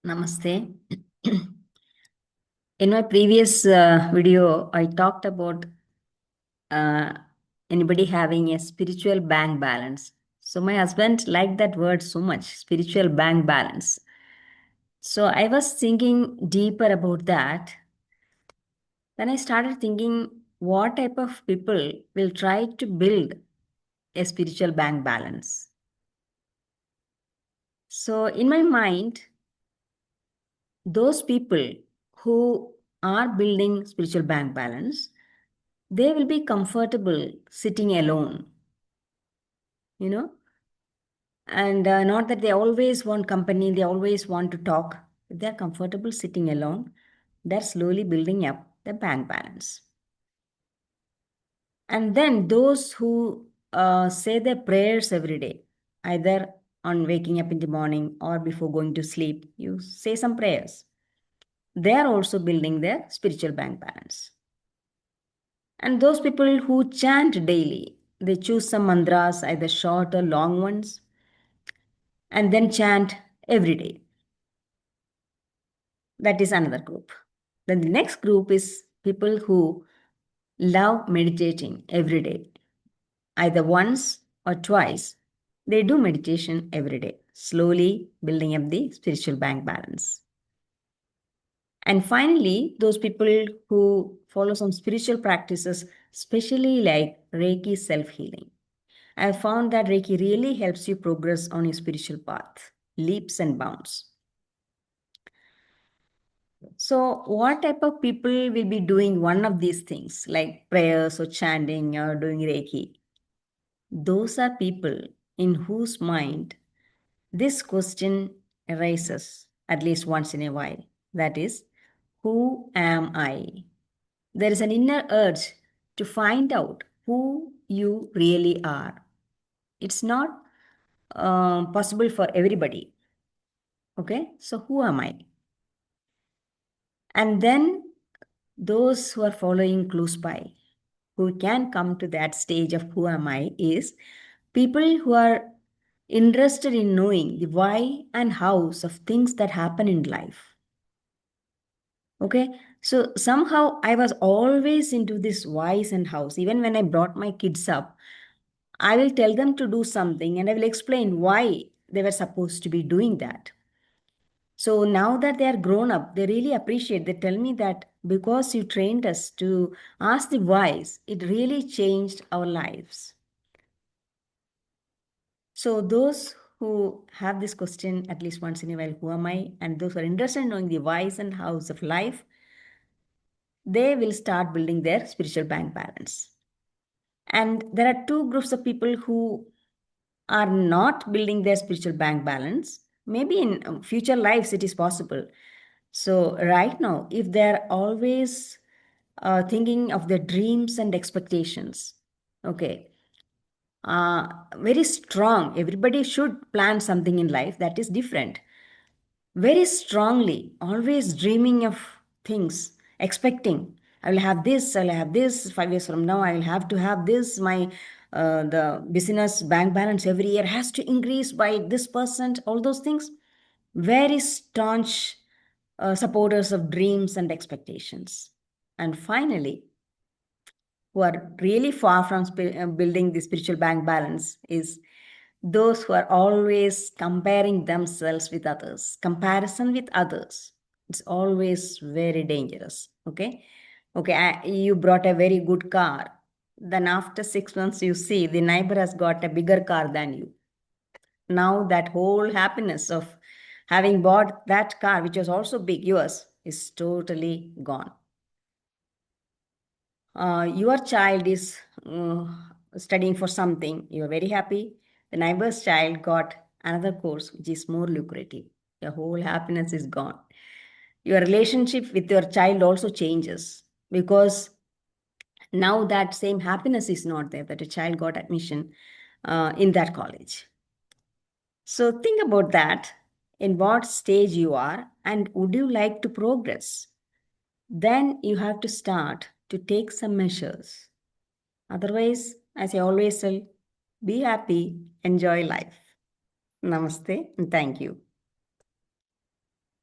Namaste. In my previous video, I talked about uh, anybody having a spiritual bank balance. So my husband liked that word so much, spiritual bank balance. So I was thinking deeper about that. Then I started thinking what type of people will try to build a spiritual bank balance. So in my mind, those people who are building spiritual bank balance, they will be comfortable sitting alone, you know, and not that they always want company, they always want to talk. If they're comfortable sitting alone, they're slowly building up the bank balance. And then those who say their prayers every day, either on waking up in the morning or before going to sleep, you say some prayers. They are also building their spiritual bank balance. And those people who chant daily, they choose some mantras, either short or long ones, and then chant every day. That is another group. Then the next group is people who love meditating every day, either once or twice. They do meditation every day, slowly building up the spiritual bank balance. And finally, those people who follow some spiritual practices, especially like Reiki self healing. I have found that Reiki really helps you progress on your spiritual path, leaps and bounds. So, what type of people will be doing one of these things, like prayers or chanting or doing Reiki? Those are people in whose mind this question arises at least once in a while. That is, who am I? There is an inner urge to find out who you really are. It's not possible for everybody. Okay, so who am I? And then those who are following close by, who can come to that stage of who am I, is people who are interested in knowing the why and hows of things that happen in life. Okay, so somehow I was always into this whys and hows. Even when I brought my kids up, I will tell them to do something and I will explain why they were supposed to be doing that. So now that they are grown up, they really appreciate. They tell me that because you trained us to ask the whys, it really changed our lives. So those who have this question at least once in a while, who am I? And those who are interested in knowing the whys and hows of life, they will start building their spiritual bank balance. And there are two groups of people who are not building their spiritual bank balance. Maybe in future lives it is possible. So, right now, if they're always thinking of their dreams and expectations, okay, very strong, everybody should plan something in life that is different. Very strongly, always dreaming of things, expecting, I will have this, I'll have this, 5 years from now, I will have to have this, my the business bank balance every year has to increase by this percent, all those things. Very staunch supporters of dreams and expectations. And finally, who are really far from building the spiritual bank balance is those who are always comparing themselves with others. Comparison with others, it's always very dangerous. Okay, okay, you brought a very good car, then after 6 months you see the neighbor has got a bigger car than you. Now that whole happiness of having bought that car, which was also big, yours, is totally gone. Your child is studying for something, you're very happy. The neighbor's child got another course which is more lucrative. Your whole happiness is gone. Your relationship with your child also changes because now that same happiness is not there, that a child got admission in that college. So think about that, in what stage you are, and would you like to progress? Then you have to start to take some measures. Otherwise, as I always tell, be happy, enjoy life. Namaste, and thank you.